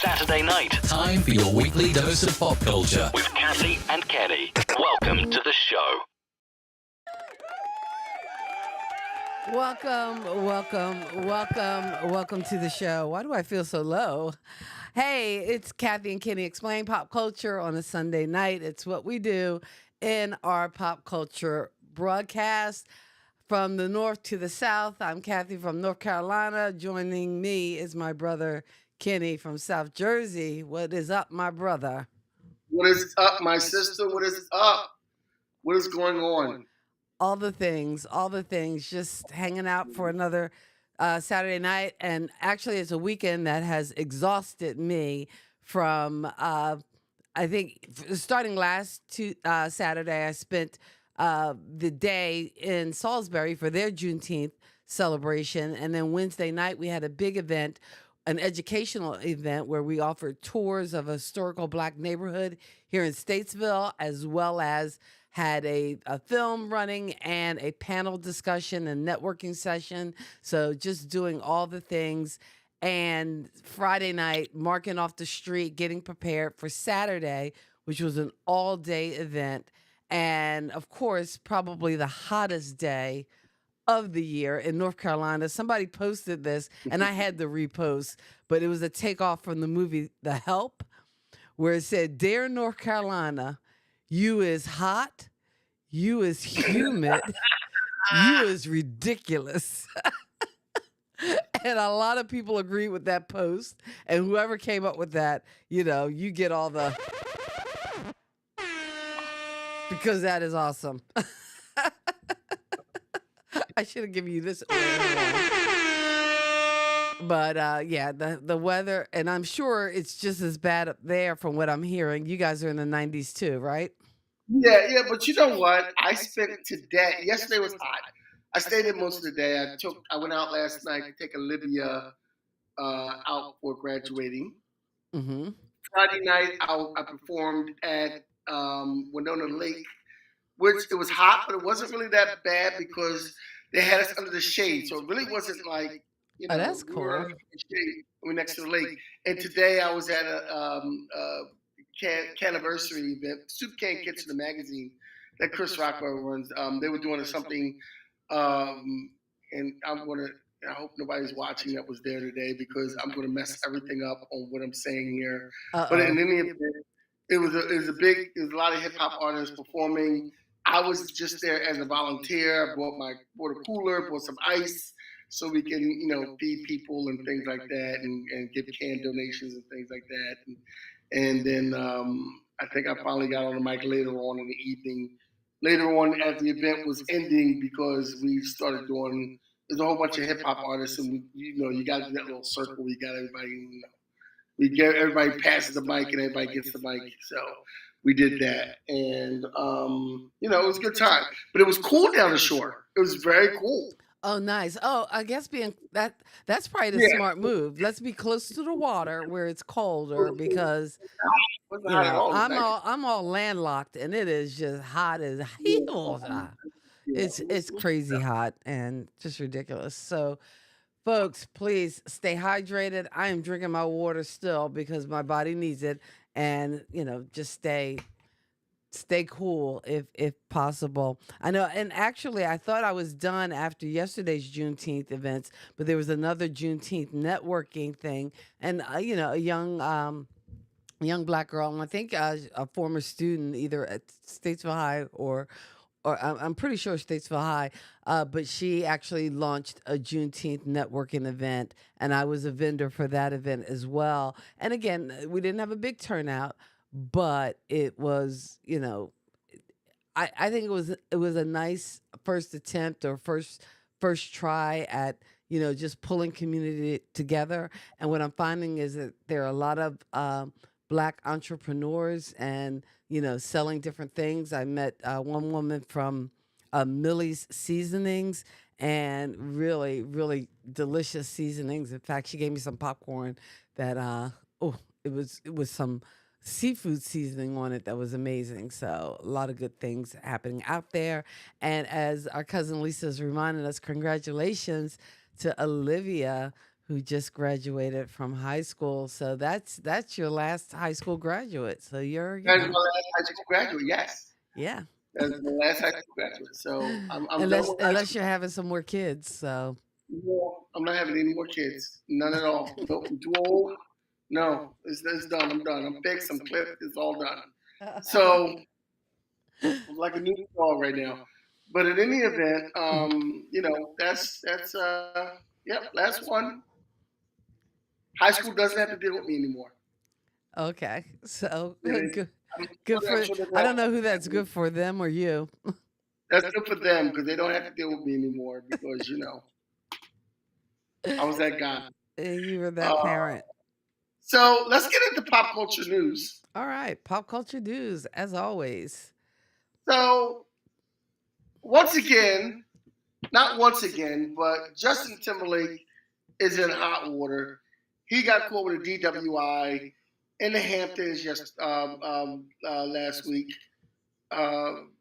Saturday night. Time for your weekly dose of pop culture. With Kathy and Kenny. Welcome to the show. Welcome to the show. Why do I feel so low? Hey, it's Kathy and Kenny Explain Pop Culture on a Sunday night. It's what we do in our pop culture broadcast. From the north to the south, I'm Kathy from North Carolina. Joining me is my brother Kenny from South Jersey. What is up, my brother? What is up, my sister? What is up? What is going on? All the things, just hanging out for another Saturday night. And actually, it's a weekend that has exhausted me from, I think, starting last Saturday, I spent the day in Salisbury for their Juneteenth celebration. And then Wednesday night, we had a big event, an educational event where we offered tours of a historical Black neighborhood here in Statesville, as well as had a film running and a panel discussion and networking session. So just doing all the things. And Friday night, marking off the street, getting prepared for Saturday, which was an all-day event. And of course, probably the hottest day of the year in North Carolina. Somebody posted this, and I had to repost, but it was a takeoff from the movie The Help, where it said, "Dear North Carolina, you is hot, you is humid, you is ridiculous." And a lot of people agree with that post. And whoever came up with that, you get all the... Because that is awesome. I should have given you this. But yeah, the weather, and I'm sure it's just as bad up there from what I'm hearing. You guys are in the 90s too, right? Yeah, but you know what? I spent today, yesterday was hot. I stayed in most of the day. I went out last night to take Olivia out for graduating. Mm-hmm. Friday night, I performed at Winona Lake, which it was hot, but it wasn't really that bad because they had us under the shade. So it really wasn't like, Oh, that's we cool. were under the shade, we were next to the lake. And today I was at a canniversary event, Soup Can Kitchen, the magazine that Chris Rockwell runs. They were doing something, and I hope nobody's watching that was there today because I'm going to mess everything up on what I'm saying here. But in any event, it was a lot of hip hop artists performing. I was just there as a volunteer. I bought a cooler, bought some ice, so we can, feed people and things like that, and give canned donations and things like that. And then I think I finally got on the mic later on in the evening. Later on, as the event was ending, because we started doing, there's a whole bunch of hip hop artists, and you got that little circle. We got everybody. Everybody passes the mic, and everybody gets the mic. So we did that, and it was a good time. But it was cool down the shore. It was very cool. Oh, nice. Oh, I guess that's probably the smart move. Let's be close to the water where it's colder because I'm all landlocked and it is just hot as hell. It's crazy hot and just ridiculous. So, folks, please stay hydrated. I am drinking my water still because my body needs it, and just stay cool if possible. I know, and actually I thought I was done after yesterday's Juneteenth events, but there was another Juneteenth networking thing, and a young Black girl, and I think a former student either at Statesville High or I'm pretty sure Statesville High, but she actually launched a Juneteenth networking event, and I was a vendor for that event as well. And again, we didn't have a big turnout, but it was, I think it was a nice first attempt or first try at just pulling community together. And what I'm finding is that there are a lot of Black entrepreneurs and selling different things. I met one woman from Millie's Seasonings, and really, really delicious seasonings. In fact, she gave me some popcorn that it was some seafood seasoning on it that was amazing. So a lot of good things happening out there. And as our cousin Lisa is reminding us, congratulations to Olivia, who just graduated from high school. So that's your last high school graduate. So you're, That's my last high school graduate. Yes, yeah. that's my last high school graduate. So I'm done Unless with high unless school. you're having some more kids. So No, I'm not having any more kids. None at all. Nope, I'm too old. No, it's done. I'm done. I'm fixed. I'm clipped. It's all done. So I'm like a new dog right now. But in any event, that's yep, last one. High school doesn't have to deal with me anymore. okay. So Yeah, good good I'm for sure they're I glad. don't know who that's good for, them or you. That's good for them because they don't have to deal with me anymore because I was that guy. You were that Uh, parent. so let's get into pop culture news. All right, pop culture news as always. So once again, not once again, but Justin Timberlake is in hot water. He got caught with a DWI in the Hamptons last week. Um,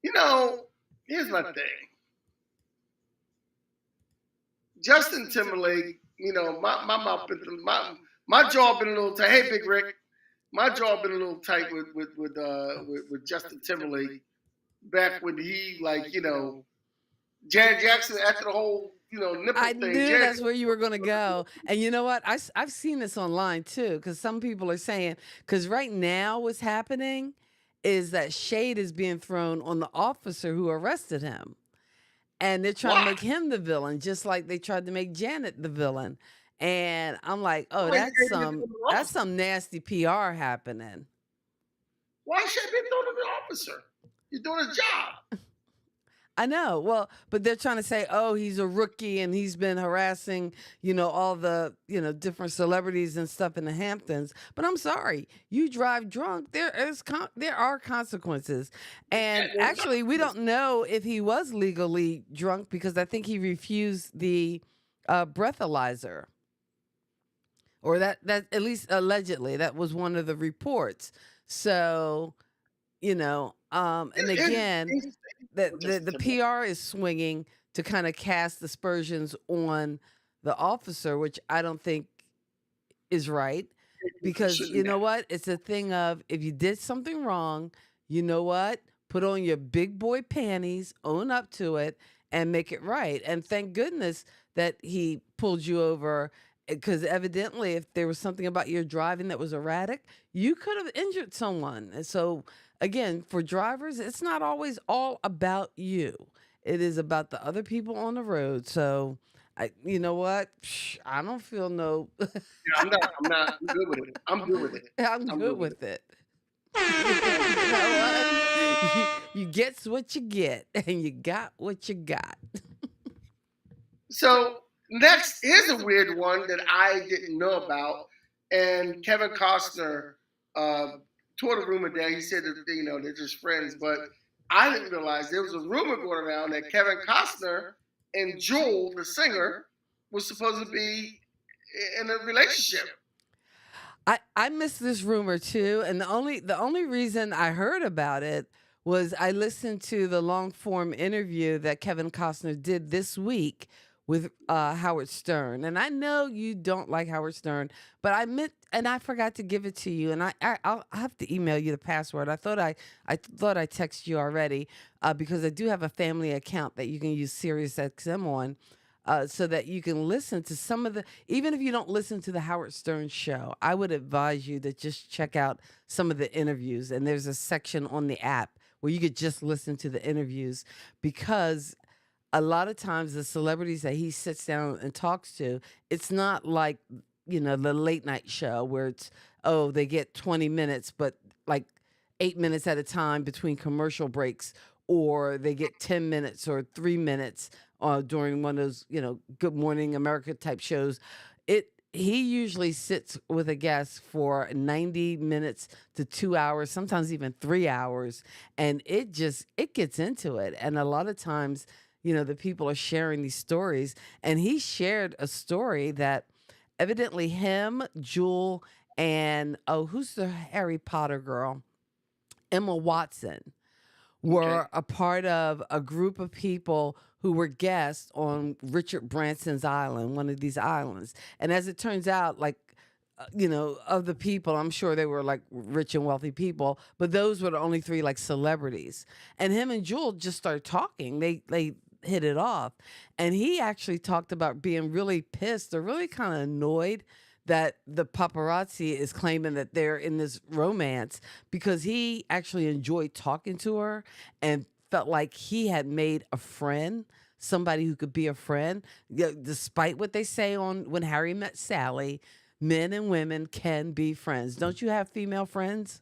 you know, here's my thing. Justin Timberlake, my mouth been my jaw been a little tight. Hey, Big Rick, my jaw been a little tight with Justin Timberlake back when he Janet Jackson after the whole nipple I thing. knew that's where you were going to go. And you know what? I've seen this online too, because some people are saying, because right now what's happening is that shade is being thrown on the officer who arrested him. And they're trying to Why? make him the villain, just like they tried to make Janet the villain. And I'm like, oh, Why you that's can't some get the that's officer? some nasty PR happening. Why should I be throwing the officer? He's doing his job. I know. Well, but they're trying to say, oh, he's a rookie and he's been harassing, all the, different celebrities and stuff in the Hamptons. But I'm sorry, you drive drunk, there are consequences. And There's actually, we don't know if he was legally drunk because I think he refused the breathalyzer, or that at least allegedly that was one of the reports. So, and again, the PR is swinging to kind of cast aspersions on the officer, which I don't think is right, because you shouldn't know have. what? It's a thing of, if you did something wrong, you know what? Put on your big boy panties, own up to it, and make it right. And thank goodness that he pulled you over, because evidently, if there was something about your driving that was erratic, you could have injured someone. And so, again, for drivers, it's not always all about you. It is about the other people on the road. So, you know what? I don't feel no. Yeah, I'm not. I'm not. I'm good with it. I'm good with it. I'm I'm good good with it. with it. You know what? You get what you get, and you got what you got. So next, here's a weird one that I didn't know about, and Kevin Costner uh, tore the rumor down. He said that they're just friends, but I didn't realize there was a rumor going around that Kevin Costner and Jewel, the singer, was supposed to be in a relationship. I missed this rumor too, and the only reason I heard about it was I listened to the long form interview that Kevin Costner did this week with Howard Stern. And I know you don't like Howard Stern, but I meant, and I forgot to give it to you, and I'll have to email you the password. I thought I texted you already, because I do have a family account that you can use SiriusXM on. So that you can listen to some of the, even if you don't listen to the Howard Stern show, I would advise you to just check out some of the interviews. And there's a section on the app where you could just listen to the interviews, because a lot of times the celebrities that he sits down and talks to, it's not like, the late night show where it's, oh, they get 20 minutes, but like 8 minutes at a time between commercial breaks, or they get 10 minutes or 3 minutes during one of those, Good Morning America type shows. He usually sits with a guest for 90 minutes to 2 hours, sometimes even 3 hours. And it gets into it. And a lot of times, the people are sharing these stories. And he shared a story that evidently him, Jewel, and, oh, who's the Harry Potter girl? Emma Watson Okay. were a part of a group of people who were guests on Richard Branson's island, one of these islands. And as it turns out, like, of the people, I'm sure they were like rich and wealthy people, but those were the only three like celebrities. And him and Jewel just started talking. They hit it off. And he actually talked about being really pissed or really kind of annoyed that the paparazzi is claiming that they're in this romance because he actually enjoyed talking to her and felt like he had made a friend, somebody who could be a friend. Despite what they say on When Harry Met Sally, men and women can be friends. Don't you have female friends?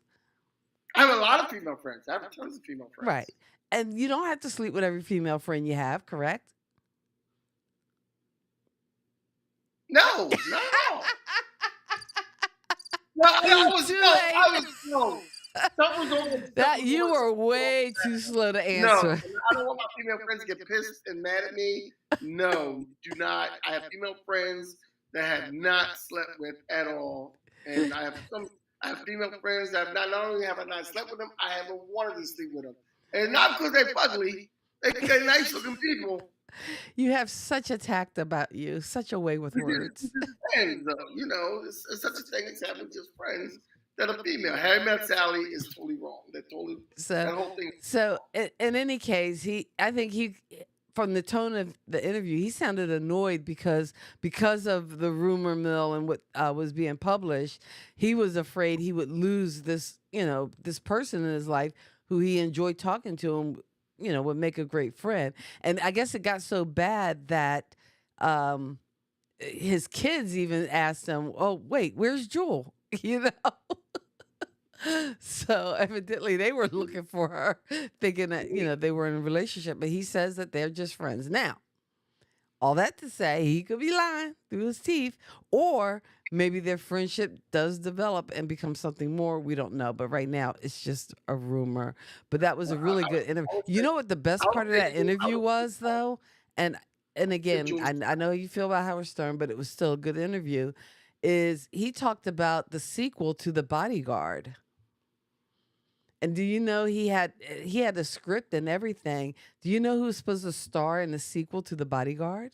I have a lot of female friends. I have tons of female friends. Right. And you don't have to sleep with every female friend you have, correct? No, not at all. No, I was no. Something was over. That you were way too slow to No, answer. I don't want my female friends to get pissed and mad at me. No, do not. I have female friends that I have not slept with at all, and I have female friends that not only have I not slept with them, I haven't wanted to sleep with them, and not because they're ugly. They're nice looking people. You have such a tact about you, such a way with words. Friends, though, it's such a thing as having just friends that are female. Harry Met Sally is totally wrong. That whole thing. So in any case, I think he, from the tone of the interview, he sounded annoyed because of the rumor mill and what was being published. He was afraid he would lose this, this person in his life who he enjoyed talking to him, would make a great friend. And I guess it got so bad that his kids even asked him, "Oh, wait, where's Jewel?" So evidently they were looking for her, thinking that, they were in a relationship. But he says that they're just friends. Now, all that to say, he could be lying through his teeth, or maybe their friendship does develop and become something more. We don't know. But right now, it's just a rumor. But that was a really good interview. You know what the best part of that interview was, though? And again, I know you feel about Howard Stern, but it was still a good interview, is he talked about the sequel to The Bodyguard. And do you know he had a script and everything? Do you know who was supposed to star in the sequel to The Bodyguard?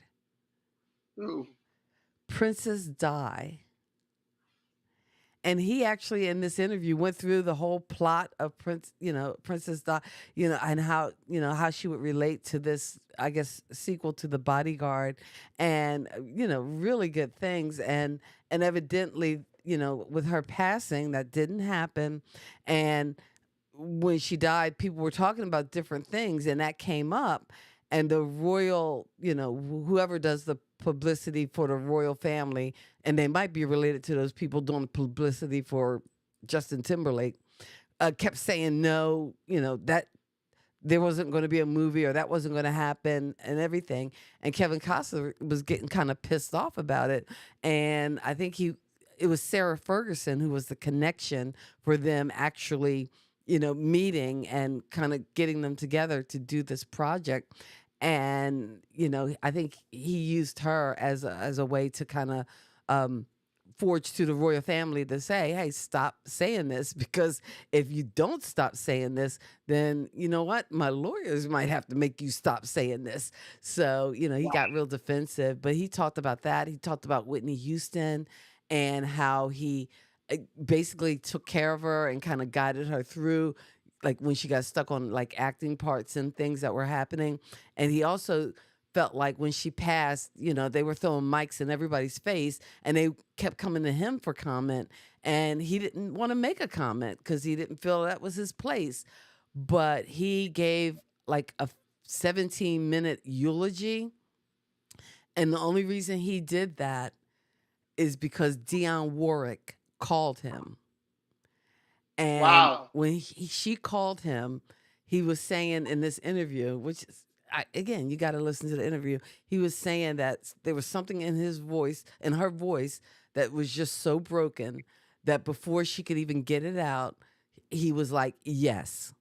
Who? Princess Di. And he actually, in this interview, went through the whole plot of Princess Di, and how she would relate to this, I guess, sequel to The Bodyguard, and really good things. And evidently, with her passing, that didn't happen. And when she died, people were talking about different things, and that came up. And the royal, whoever does the publicity for the royal family, and they might be related to those people doing publicity for Justin Timberlake, kept saying no, that there wasn't going to be a movie or that wasn't going to happen and everything. And Kevin Costner was getting kind of pissed off about it. And I think it was Sarah Ferguson who was the connection for them actually, meeting and kind of getting them together to do this project. And, I think he used her as a way to kind of forge to the royal family to say, hey, stop saying this, because if you don't stop saying this, then you know what? My lawyers might have to make you stop saying this. So, he got real defensive, but he talked about that. He talked about Whitney Houston and how he basically took care of her and kind of guided her through, like when she got stuck on like acting parts and things that were happening. And he also felt like when she passed, they were throwing mics in everybody's face and they kept coming to him for comment. And he didn't want to make a comment because he didn't feel that was his place. But he gave like a 17-minute eulogy. And the only reason he did that is because Dionne Warwick called him. And Wow. when she called him, he was saying in this interview, which is, again, you got to listen to the interview. He was saying that there was something in her voice that was just so broken that before she could even get it out, he was like, yes,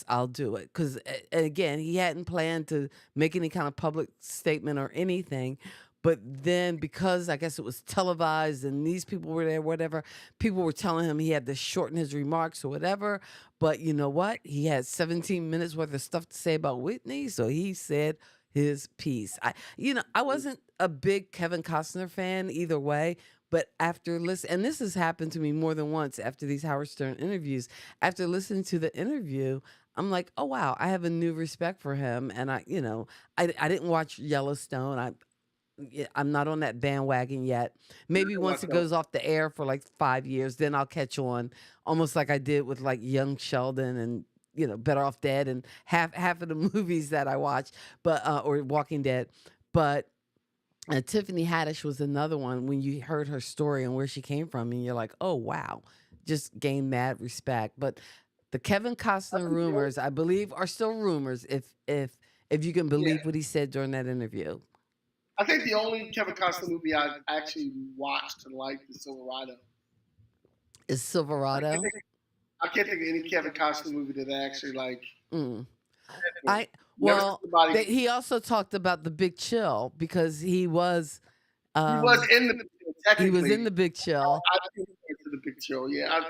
I'll do it. Because, again, he hadn't planned to make any kind of public statement or anything. But then because I guess it was televised and these people were there, whatever, people were telling him he had to shorten his remarks or whatever. But you know what? He had 17 minutes worth of stuff to say about Whitney, so he said his piece. I wasn't a big Kevin Costner fan either way, but after listen, and this has happened to me more than once after these Howard Stern interviews. After listening to the interview, I'm like, oh wow, I have a new respect for him. And I didn't watch Yellowstone. I'm not on that bandwagon yet. Maybe once it goes off the air for like 5 years, then I'll catch on, almost like I did with like Young Sheldon and Better Off Dead and half of the movies that I watch, but or Walking Dead. But Tiffany Haddish was another one when you heard her story and where she came from, and you're like, oh wow, just gained mad respect. But the Kevin Costner rumors, I believe, are still rumors. If you can believe what he said during that interview. I think the only Kevin Costner movie I actually watched and liked is Silverado. Is Silverado? I can't think of any Kevin Costner movie that I actually like. He also talked about The Big Chill because he was in the he was in The Big Chill. I think The Big Chill, yeah.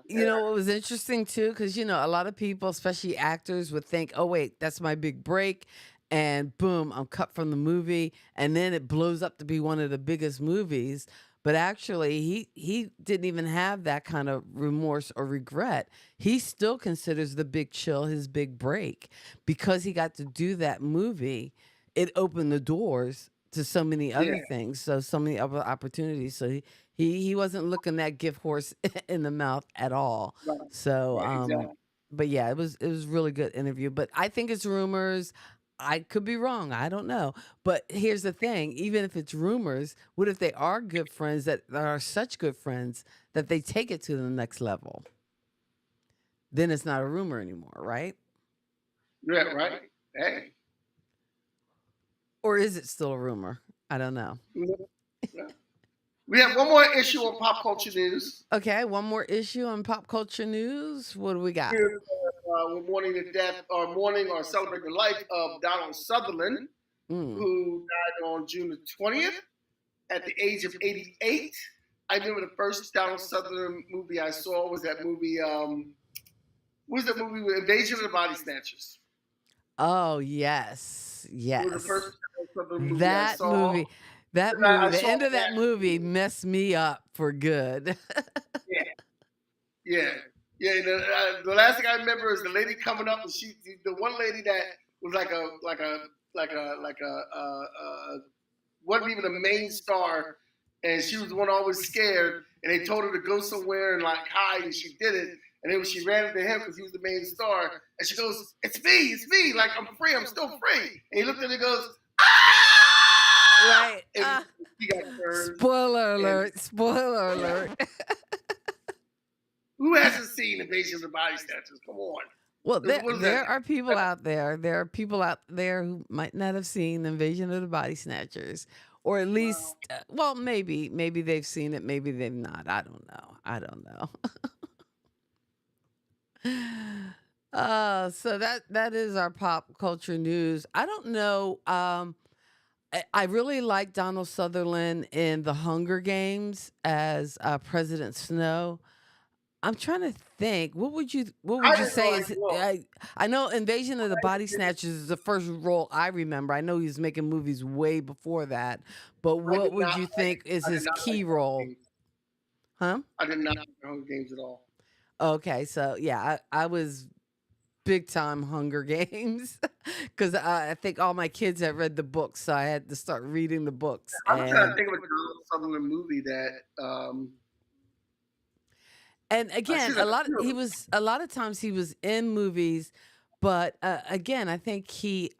You know what was interesting too, because a lot of people, especially actors, would think, "Oh wait, that's my big break," and boom, I'm cut from the movie, and then it blows up to be one of the biggest movies. But actually, he didn't even have that kind of remorse or regret. He still considers The Big Chill his big break because he got to do that movie. It opened the doors to so many other things, so many other opportunities. So he wasn't looking that gift horse in the mouth at all. Right. So Exactly. but yeah, it was really good interview. But I think it's rumors. I could be wrong. I don't know. But here's the thing. Even if it's rumors, what if they are good friends that are such good friends that they take it to the next level? Then it's not a rumor anymore, right? Yeah, right. Hey. Or is it still a rumor? I don't know. Yeah. We have one more issue on pop culture news. Okay, one more issue on pop culture news. What do we got? We're mourning the death, or mourning or celebrating the life of Donald Sutherland, who died on June the 20th at the age of 88. I remember the first Donald Sutherland movie I saw was that movie. What was that movie with Invasion of the Body Snatchers? Oh yes. It was the first Donald Sutherland movie I That saw. movie. That movie, the end of that movie messed me up for good. Yeah. The last thing I remember is the lady coming up, and the one lady that was like a wasn't even a main star, and she was the one always scared, and they told her to go somewhere and like hide, and she did it, and then when she ran into him because he was the main star, and she goes, it's me, like I'm free, I'm still free, and he looked at her and goes, right. And he got turned. Spoiler alert. Who hasn't seen Invasion of the Body Snatchers? Come on. Well, there are people out there. There are people out there who might not have seen Invasion of the Body Snatchers, or at least, maybe they've seen it, maybe they've not. I don't know. So that is our pop culture news. I don't know. I really like Donald Sutherland in The Hunger Games as President Snow. I'm trying to think. What would you say is? I know Invasion of the Body Snatchers is the first role I remember. I know he was making movies way before that, but what would you think is his key role? Huh? I did not like the Hunger Games at all. Okay, so yeah, I was big time Hunger Games because I think all my kids had read the books, so I had to start reading the books. I'm trying to think of a Donald Sutherland movie that. And again, a lot of times he was in movies, but again, I think he,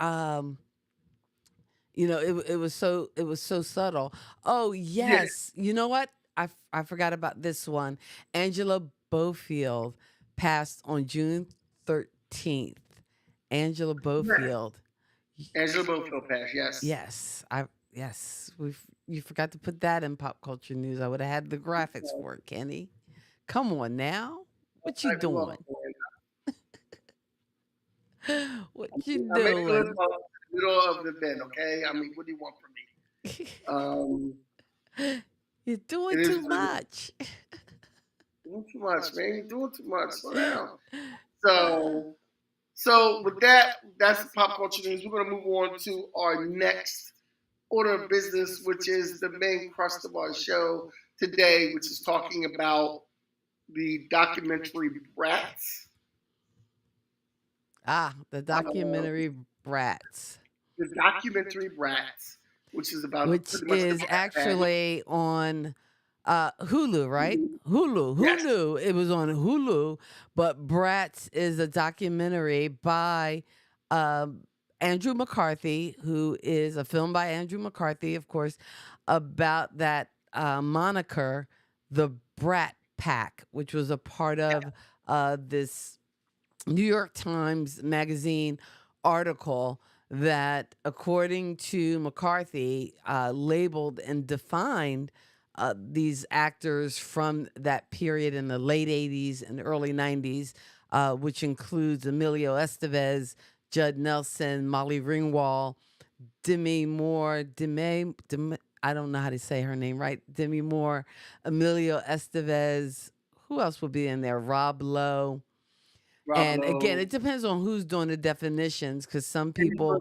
it was so subtle. Oh yes, you know what? I forgot about this one. Angela Bofield passed on June 13th. Angela Bofield. Angela Bofield passed. Yes. Yes. You forgot to put that in pop culture news. I would have had the graphics for it, Kenny. Come on now. What you doing? What you doing? Middle of the bin, okay? I mean, what do you want from me? Um, You're it doing is too much. doing too much, man. You're doing too much. Slow down. So, so with that, that's the pop culture news. We're gonna move on to our next order of business, which is the main crust of our show today, which is talking about the documentary Brats. The Uh, documentary Brats, the documentary Brats, which is about which pretty much the is Brat Pack. actually on Hulu, right? Hulu. Who Yes. knew it was on Hulu? But Bratz is a documentary by um, Andrew McCarthy, who is a film by Andrew McCarthy, of course, about that moniker, the Brat Pack, which was a part of this New York Times Magazine article that, according to McCarthy, labeled and defined these actors from that period in the late 80s and early 90s, which includes Emilio Estevez, Judd Nelson, Molly Ringwald, Demi Moore, I don't know how to say her name right, Demi Moore, Emilio Estevez. Who else will be in there? Rob Lowe. Rob And again, Lowe, it depends on who's doing the definitions, because some people,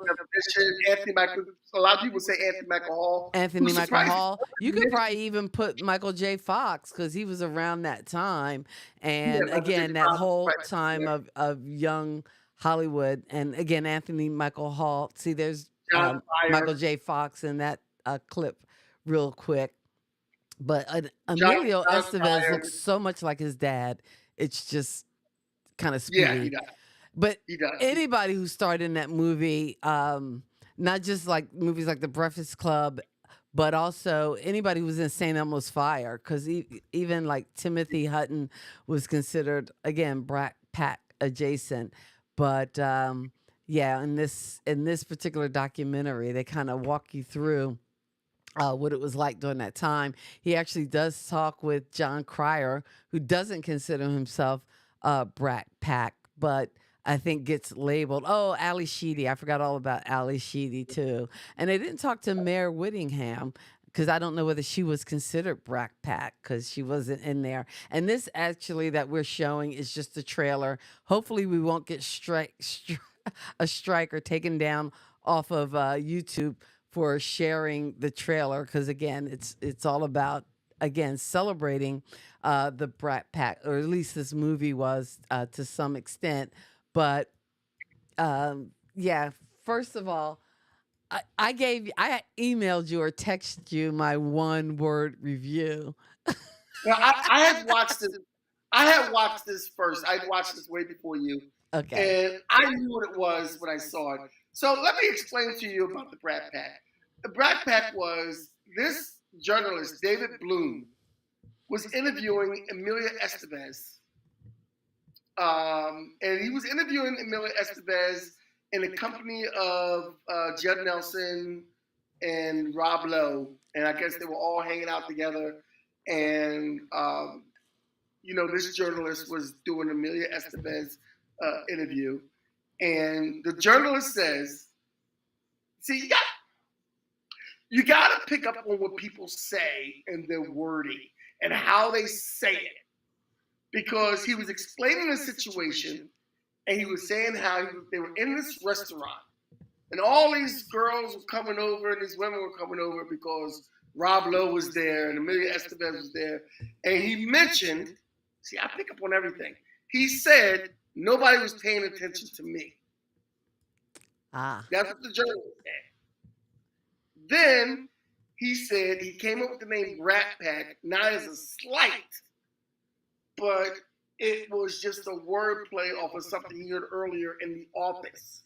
Anthony Michael. A lot of people say Anthony Michael Hall. Anthony Who's Michael surprised? Hall, you could probably even put Michael J. Fox because he was around that time. Yeah, And Michael J. again, that Fox, whole right time there. of young Hollywood. And again, Anthony Michael Hall. See, there's John Michael Pryor. J. Fox in that clip real quick. But John Emilio Estevez Pryor. looks so much like his dad. It's just kind of Yeah, he spooky. does. But He does. anybody who starred in that movie, not just like movies like The Breakfast Club, but also anybody who was in St. Elmo's Fire, because even like Timothy Hutton was considered, again, Brat Pack adjacent. But yeah, in this particular documentary, they kind of walk you through what it was like during that time. He actually does talk with John Cryer, who doesn't consider himself Brat Pack, but I think gets labeled. Oh, Ali Sheedy. I forgot all about Ali Sheedy too. And they didn't talk to Mare Whittingham because I don't know whether she was considered Brat Pack because she wasn't in there. And this actually that we're showing is just a trailer. Hopefully, we won't get a strike or taken down off of YouTube for sharing the trailer because again, it's all about again celebrating the Brat Pack, or at least this movie was to some extent. But yeah, first of all, I emailed you or texted you my one word review. Now, I had watched this. I had watched this first. I'd watched this way before you, Okay. and I knew what it was when I saw it. So let me explain to you about the Brat Pack. The Brat Pack was this journalist, David Bloom, was interviewing Emilia Estevez. And he was interviewing Emilia Estevez in the company of Judd Nelson and Rob Lowe. And I guess they were all hanging out together. And, this journalist was doing Emilia Estevez interview. And the journalist says, see, you got to pick up on what people say and their wording and how they say it. Because he was explaining the situation and he was saying how they were in this restaurant and all these girls were coming over and these women were coming over because Rob Lowe was there and Emilia Estevez was there. And he mentioned, see, I pick up on everything. He said nobody was paying attention to me. That's what the journalist said. Then he said he came up with the name Brat Pack, not as a slight, but it was just a wordplay off of something he heard earlier in The Office.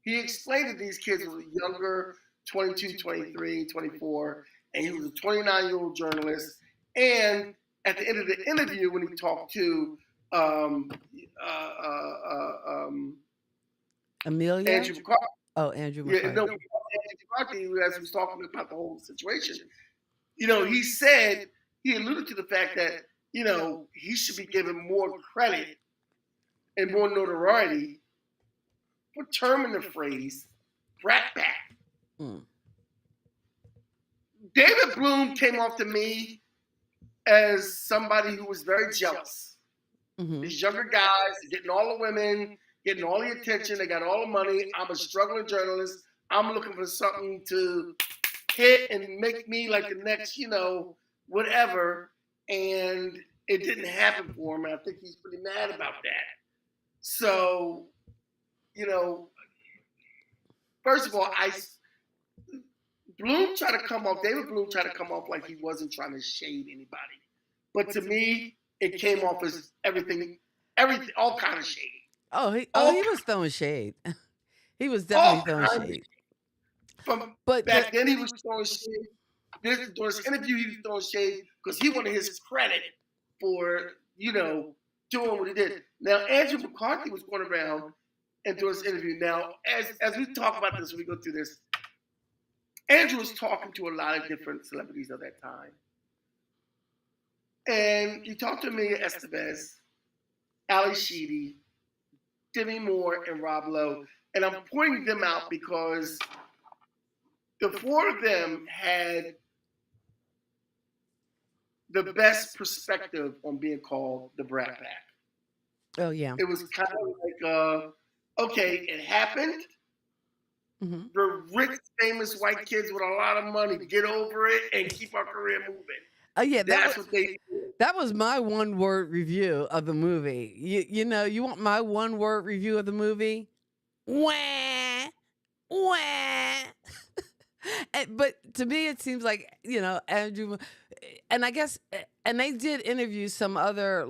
He explained that these kids were younger, 22, 23, 24, and he was a 29-year-old journalist. And at the end of the interview, when he talked to Amelia? Andrew McCarthy. Oh, Andrew McCarthy. Yeah, no, Andrew McCarthy, as he was talking about the whole situation, he said, he alluded to the fact that, he should be given more credit and more notoriety for terming the phrase Brat Pack. David Bloom came off to me as somebody who was very jealous. Mm-hmm. These younger guys getting all the women, getting all the attention, they got all the money. I'm a struggling journalist. I'm looking for something to hit and make me like the next, whatever. And it didn't happen for him. And I think he's pretty mad about that. So, first of all, David Bloom tried to come off like he wasn't trying to shade anybody. But to me, it came off as everything, all kind of shade. Oh, he was throwing shade. He was definitely throwing shade. Back then, he was throwing shade. During this interview, he was throwing shade because he wanted his credit for, doing what he did. Now, Andrew McCarthy was going around and doing this interview. Now, as we talk about this, we go through this, Andrew was talking to a lot of different celebrities of that time. And he talked to Amelia Estevez, Ali Sheedy, Demi Moore, and Rob Lowe. And I'm pointing them out because the four of them had the best perspective on being called the Brat Pack. Oh, yeah. It was kind of like, okay, it happened. Mm-hmm. We're rich, famous white kids with a lot of money. Get over it and keep our career moving. Yeah, That's what they did. That was my one-word review of the movie. You want my one-word review of the movie? Wah, wah. But to me, it seems like, Andrew, and I guess, and they did interview some other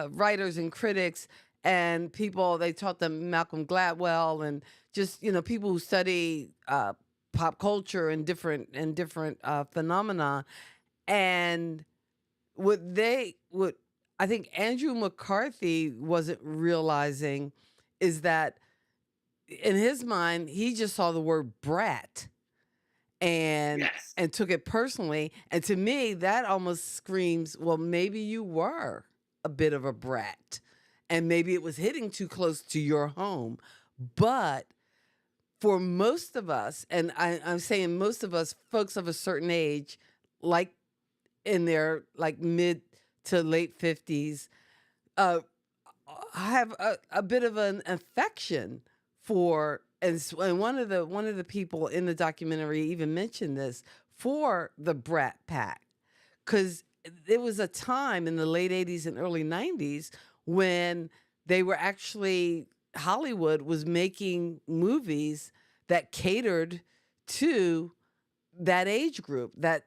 writers and critics and people. They taught them Malcolm Gladwell and just, people who study pop culture and different phenomena. And what I think Andrew McCarthy wasn't realizing is that in his mind, he just saw the word brat and took it personally. And to me, that almost screams, well, maybe you were a bit of a brat and maybe it was hitting too close to your home. But for most of us, and I'm saying most of us, folks of a certain age, like in their mid to late 50s, have a bit of an affection for, and one of the people in the documentary even mentioned this, for the Brat Pack, because there was a time in the late 80s and early 90s when they were actually, Hollywood was making movies that catered to that age group, that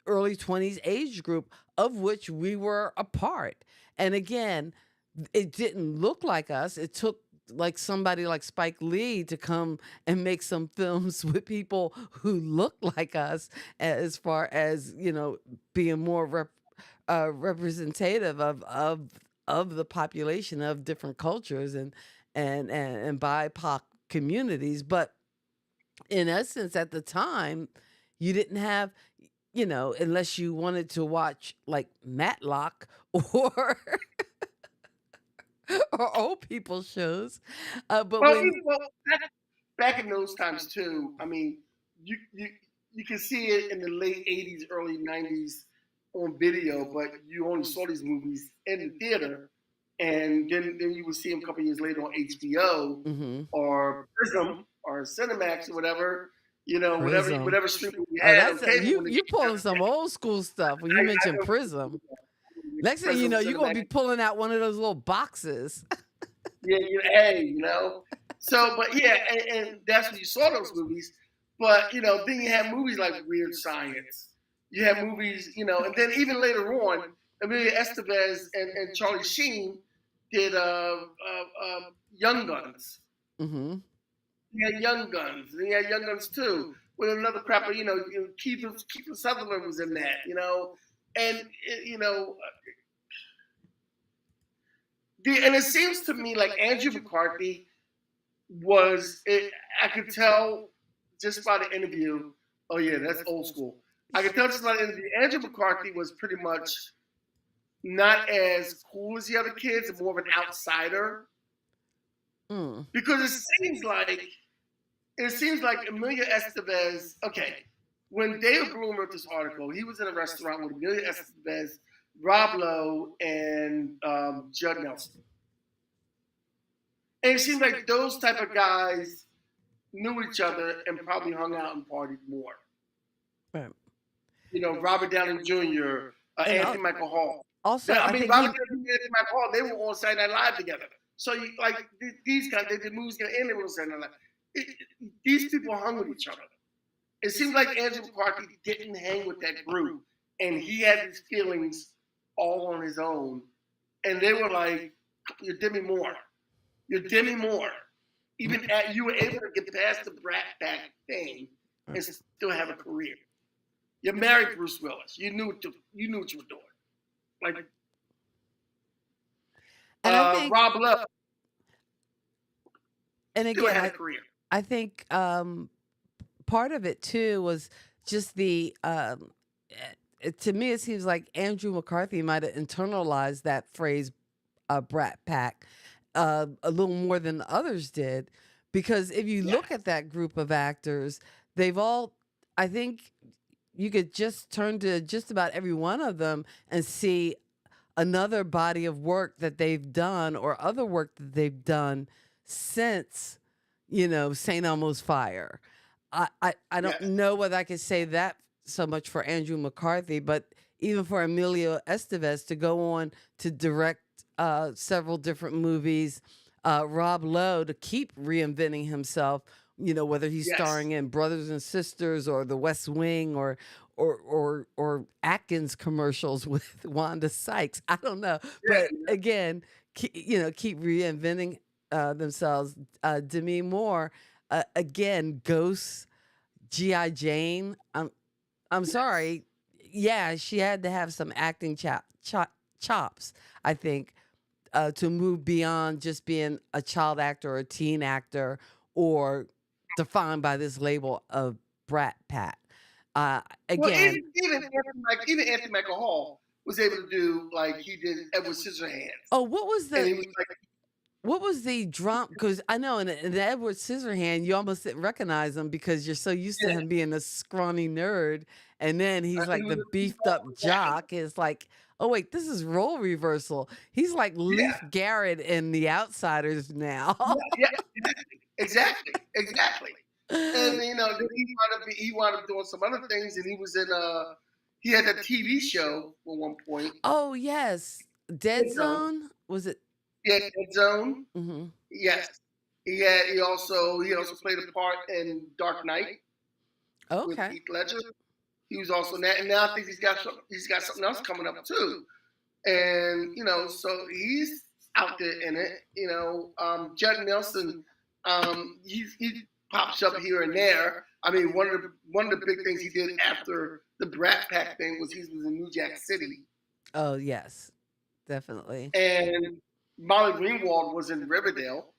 early 20s age group, of which we were a part. And again, it didn't look like us. It took somebody like Spike Lee to come and make some films with people who looked like us, as far as, being more representative of the population of different cultures and BIPOC communities. But in essence, at the time, you didn't have, unless you wanted to watch Matlock or or old people shows. But back in those times too, I mean, you can see it in the late 80s, early 90s on video, but you only saw these movies in the theater. And then you would see them a couple years later on HBO mm-hmm. or Prism or Cinemax or whatever. Prism. whatever streaming you had. You pulling some old school stuff when you mention Prism. Next thing you know, you're going to be pulling out one of those little boxes. So, but yeah, and that's when you saw those movies. But, then you have movies like Weird Science. You have movies, and then even later on, Amelia Estevez and Charlie Sheen did Young Guns. Mm-hmm. You had Young Guns, and you had Young Guns 2 with another crapper. Kiefer Sutherland was in that. And and it seems to me like Andrew McCarthy I could tell just by the interview. Oh yeah, that's old school. I could tell just by the interview. Andrew McCarthy was pretty much not as cool as the other kids, and more of an outsider. Because it seems like Amelia Estevez. Okay, when David Bloom wrote this article, he was in a restaurant with Amelia Estevez, Rob Lowe, and Judd Nelson. And it seemed like those type of guys knew each other and probably hung out and partied more. Right. You know, Robert Downey Jr., Anthony Michael Hall. Also, I mean, Robert Downey Jr. and Anthony Michael Hall, they were on Saturday Night Live together. So, these guys, they did movies together and they were on Saturday Night Live. These people hung with each other. It seems like Andrew McCarthy didn't hang with that group, and he had these feelings all on his own. And they were like, "You're Demi Moore. You're Demi Moore. Even you were able to get past the Brat Pack thing and still have a career. You married Bruce Willis. You knew what you were doing. Like, and I think, Rob Lowe. And still again, had a career. I think part of it too was just the. To me, it seems like Andrew McCarthy might have internalized that phrase, Brat Pack, a little more than others did, because if you look at that group of actors, they've all, I think, you could just turn to just about every one of them and see another body of work that they've done or other work that they've done since, St. Elmo's Fire. I don't know whether I could say that so much for Andrew McCarthy, but even for Emilio Estevez to go on to direct several different movies, Rob Lowe to keep reinventing himself, whether he's starring in Brothers and Sisters or The West Wing or Atkins commercials with Wanda Sykes. I don't know, but again, keep reinventing themselves. Demi Moore, again, Ghosts, G.I. Jane. I'm sorry. Yeah, she had to have some acting chops, I think, to move beyond just being a child actor or a teen actor or defined by this label of Brat Pack. Again, even Anthony Michael Hall was able to do like he did Edward Scissorhands. Oh, what was And he was what was the drum? Because I know in the Edward Scissorhand, you almost didn't recognize him because you're so used to him being a scrawny nerd, and then he's like the beefed up jock. It's like, oh wait, this is role reversal. He's like Leif Garrett in The Outsiders now. Exactly. And then he wound up doing some other things, and he was in he had a TV show at one point. Oh yes, Dead Zone. Was it? Yeah, Dead Zone. Mm-hmm. Yes, he also played a part in Dark Knight. Okay. With Heath Ledger. He was also in that, and now I think he's got something else coming up too. And so he's out there in it. Judd Nelson, he pops up here and there. I mean, one of the big things he did after the Brat Pack thing was he was in New Jack City. Oh yes, definitely. And Molly Ringwald was in Riverdale.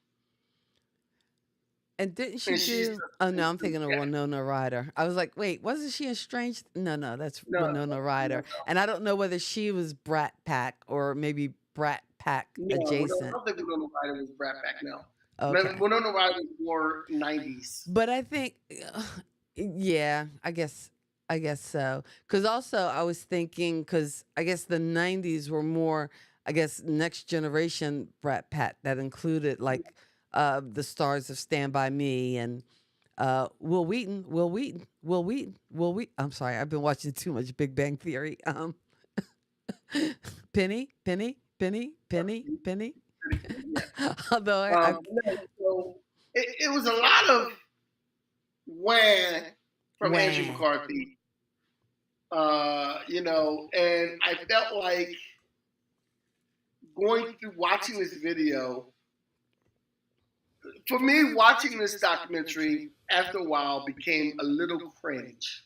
And didn't she do? Oh no, I'm thinking of Winona Ryder. I was like, wait, wasn't she in Strange? No, that's Winona Ryder. No. And I don't know whether she was Brat Pack or maybe Brat Pack adjacent. I don't think Winona Ryder was Brat Pack. No. Okay. Winona Ryder was more 90s. But I think, I guess so. Because also I was thinking, because I guess the 90s were more, next generation Brat Pack that included like the stars of Stand By Me and Will Wheaton. I'm sorry, I've been watching too much Big Bang Theory. Penny. Although so it was a lot of from Andrew McCarthy, and I felt like going through watching this video. For me, watching this documentary after a while became a little cringe.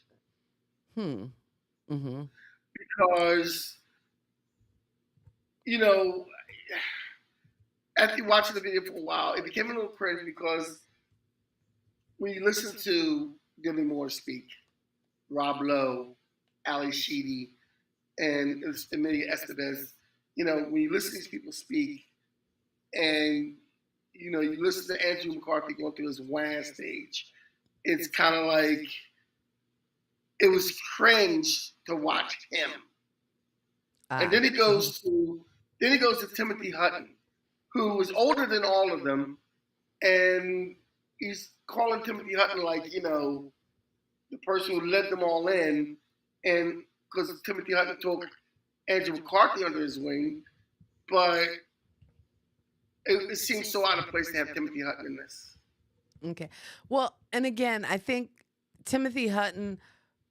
Mm-hmm. Because after watching the video for a while, it became a little cringe because when you listen to Demi Moore speak, Rob Lowe, Ali Sheedy, and Emilio Estevez, when you listen to these people speak and, you listen to Andrew McCarthy going through his WAN stage, it's kind of like, it was cringe to watch him. And then he goes to Timothy Hutton, who was older than all of them, and he's calling Timothy Hutton like, the person who led them all in, and because Timothy Hutton took Andrew McCarthy under his wing, but it seems so out of place to have Timothy Hutton in this. Okay. Well, and again, I think Timothy Hutton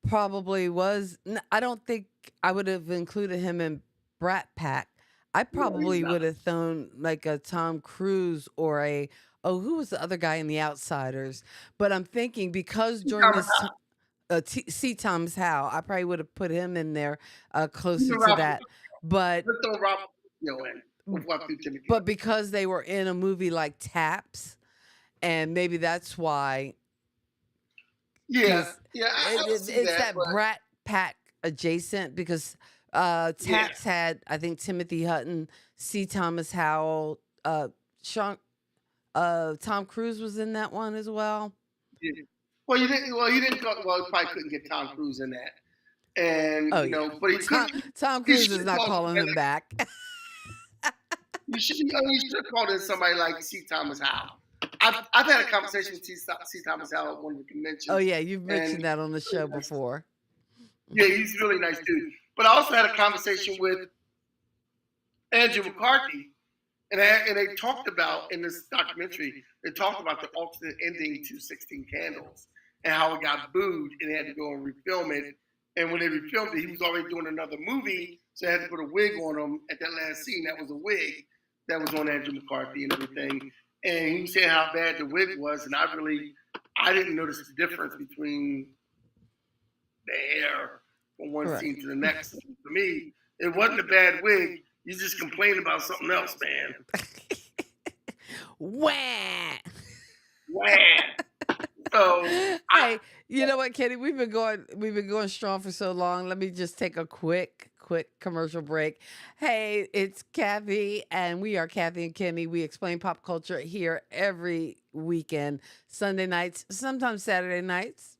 probably was. I don't think I would have included him in Brat Pack. I probably would have thrown like a Tom Cruise or who was the other guy in The Outsiders? But I'm thinking because during this C. Thomas Howell, I probably would have put him in there closer to that. But let's throw Rob in. But because they were in a movie like Taps, and maybe that's why. Yeah, it's that Brat Pack adjacent because Taps had, I think, Timothy Hutton, C. Thomas Howell, Tom Cruise was in that one as well. Yeah. Well, he didn't. He probably couldn't get Tom Cruise in that, and but he Tom Cruise is not calling him back. You should have called in somebody like C. Thomas Howell. I've had a conversation with C. Thomas Howell at one of the conventions. Oh yeah, you've mentioned that on the show before. Yeah, he's a really nice dude. But I also had a conversation with Andrew McCarthy, and they talked about in this documentary. They talked about the alternate ending to 16 Candles and how it got booed, and they had to go and refilm it. And when they refilmed it, he was already doing another movie, so they had to put a wig on him at that last scene. That was a wig that was on Andrew McCarthy and everything. And he was saying how bad the wig was, and I didn't notice the difference between the hair from one scene to the next. For me, it wasn't a bad wig. You just complained about something else, man. Wah! So, hey, you know what, Kenny? We've been going strong for so long. Let me just take a quick commercial break. Hey, it's Kathy, and we are Kathy and Kenny. We explain pop culture here every weekend, Sunday nights, sometimes Saturday nights.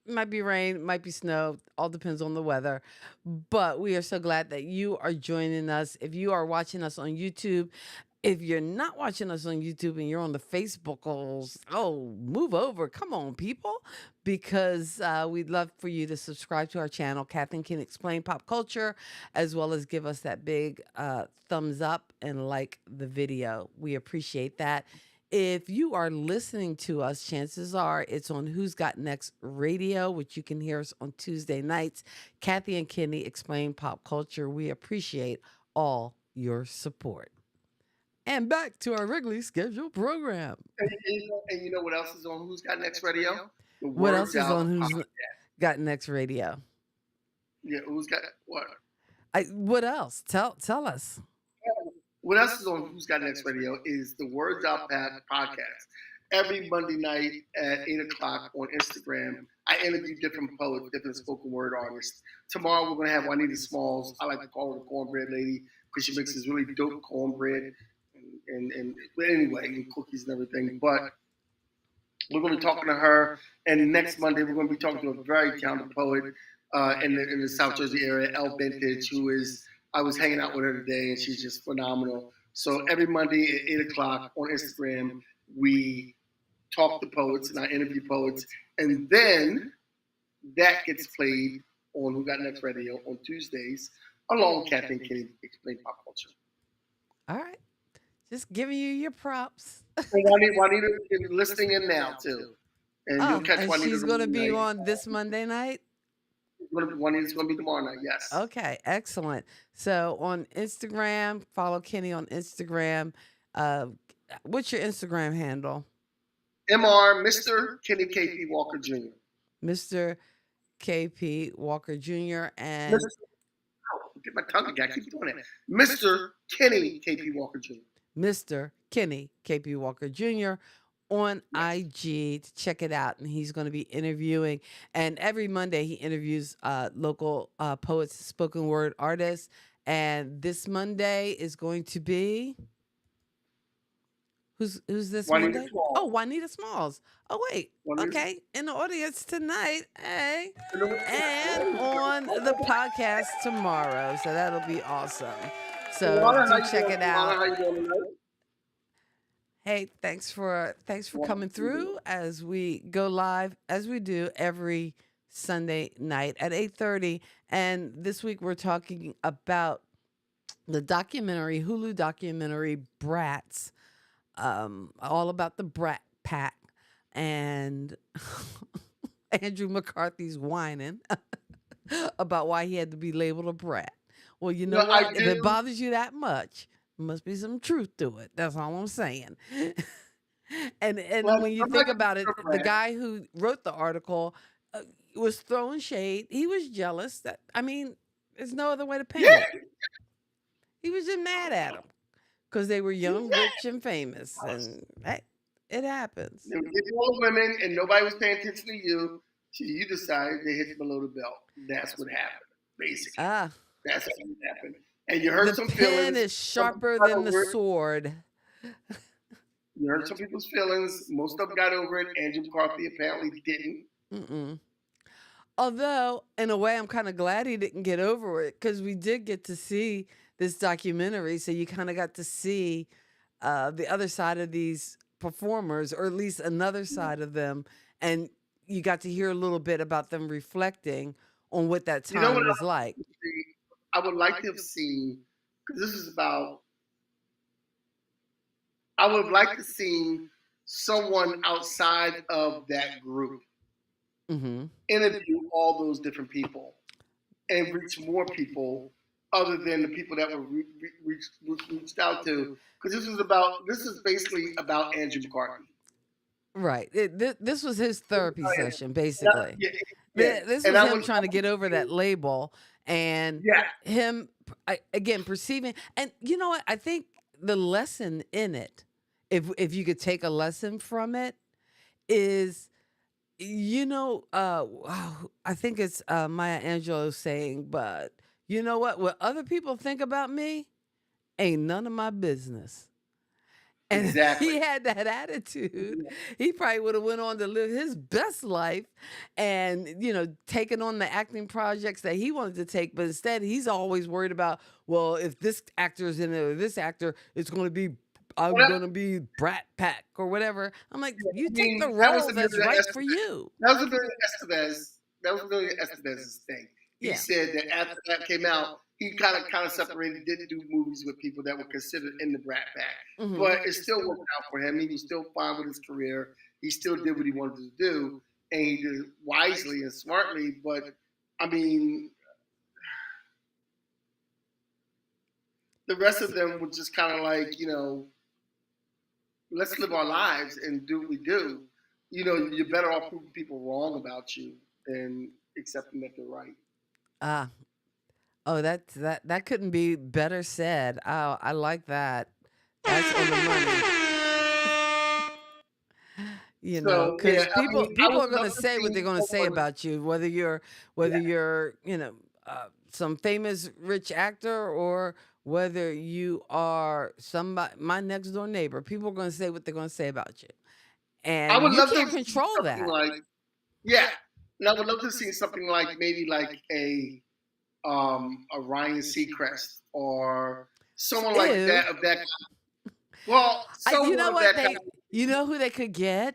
Might be rain, might be snow, all depends on the weather. But we are so glad that you are joining us. If you are watching us on YouTube, if you're not watching us on YouTube and you're on the Facebookals, move over. Come on, people. Because we'd love for you to subscribe to our channel, Catherine Can Explain Pop Culture, as well as give us that big thumbs up and like the video. We appreciate that. If you are listening to us, chances are it's on Who's Got Next Radio, which you can hear us on Tuesday nights. Kathy and Kenny Explain Pop Culture. We appreciate all your support. And back to our regularly scheduled program. And you know what else is on Who's Got Next Radio? What else is on Who's Got Next Radio? Yeah, Who's Got what? What else? Tell us. What else is on Who's Got Next Radio is the Words Out podcast. Every Monday night at 8 o'clock on Instagram, I interview different poets, different spoken word artists. Tomorrow we're going to have Juanita Smalls. I like to call her the cornbread lady because she makes this really dope cornbread and anyway, and cookies and everything. But we're going to be talking to her. And next Monday, we're going to be talking to a very talented poet in the South Jersey area, Elle Vintage, who is, I was hanging out with her today, and she's just phenomenal. So every Monday at 8 o'clock on Instagram, we talk to poets and I interview poets. And then that gets played on Who Got Next Radio on Tuesdays, along with Kathy and Kenny Explain Pop Culture. All right. Just giving you your props. And Juanita is listening in now, too. And you'll catch Juanita. She's going to be on this Monday night? Juanita's going to be tomorrow night, yes. Okay, excellent. So on Instagram, follow Kenny on Instagram. What's your Instagram handle? Mr. Kenny KP Walker Jr. Mr. KP Walker Jr. and... Get my tongue again. I keep doing it. Mr. Kenny KP Walker Jr. Mr. Kenny KP Walker Jr. on IG to check it out. And he's going to be interviewing. And every Monday he interviews local poets, spoken word artists. And this Monday is going to be... Who's this Juanita Monday? Small. Oh, Juanita Smalls. Oh wait, Juanita okay, in the audience tonight, hey, Small. and on the podcast tomorrow. So that'll be awesome. So Luana, how do you check doing? it Luana, out. how you doing tonight? Hey, thanks for coming through as we go live as we do every Sunday night at 8:30. And this week we're talking about the documentary, Hulu documentary Brats, all about the Brat Pack, and Andrew McCarthy's whining about why he had to be labeled a brat. Well, you know No, I what? If it do. bothers you that much, must be some truth to it. That's all I'm saying. And Well, when you I'm think not about it, a the brat. guy who wrote the article was throwing shade. He was jealous. That I mean, there's no other way to paint Yeah, it. He was just mad at him because they were young, rich, and famous, and hey, it happens. they were getting all the women, and nobody was paying attention to you. So you decided to hit below the belt. That's what happened, basically. Ah, That's what happened. And you the hurt some pen feelings. is Some people sharper got than the over it. sword. You hurt some people's feelings. Most of them got over it. Andrew McCarthy apparently didn't. Mm-mm. Although, in a way, I'm kind of glad he didn't get over it because we did get to see this documentary. So you kind of got to see the other side of these performers, or at least another side of them. And you got to hear a little bit about them reflecting on what that You know time what was like. I would like to have seen, because this is about, I would have liked to see someone outside of that group Hmm. interview all those different people and reach more people other than the people that were reached out to. Because this is basically about Andrew McCarthy. Right. This was his therapy session, Yeah, basically. yeah, yeah. This And was I him would, trying to get over that label and yeah. him, again, perceiving. And you know what? I think the lesson in it, if you could take a lesson from it, is, I think it's Maya Angelou saying, but you know what other people think about me ain't none of my business. And if Exactly. he had that attitude, he probably would have went on to live his best life and, taken on the acting projects that he wanted to take. But instead, he's always worried about, well, if this actor is in it or this actor, I'm Well, going to be Brat Pack or whatever. I'm like, I you take the mean, that was role that's Emilio right for Estevez. you. That was Emilio Estevez. That was Emilio Estevez's thing. He Yeah. said that after that came out, he kind of separated, didn't do movies with people that were considered in the Brat Pack. Mhm. But it still worked out for him. He was still fine with his career. He still did what he wanted to do, and he did it wisely and smartly. But I mean, the rest of them were just kind of like, let's live our lives and do what we do. You're better off proving people wrong about you than accepting that they're right. Ah, oh, that couldn't be better said. Oh, I like that. That's on the money. So Because yeah, I people mean, I people would are going love to to say what see they're going to say someone. about you, whether you're some famous rich actor or whether you are somebody, my next door neighbor. People are going to say what they're going to say about you, I and would you love to can't see control something that. like, yeah, and I would love to see something like maybe like a Ryan Seacrest or someone like Ew. that of that. Well, You someone know of what that kind. you know who they could get?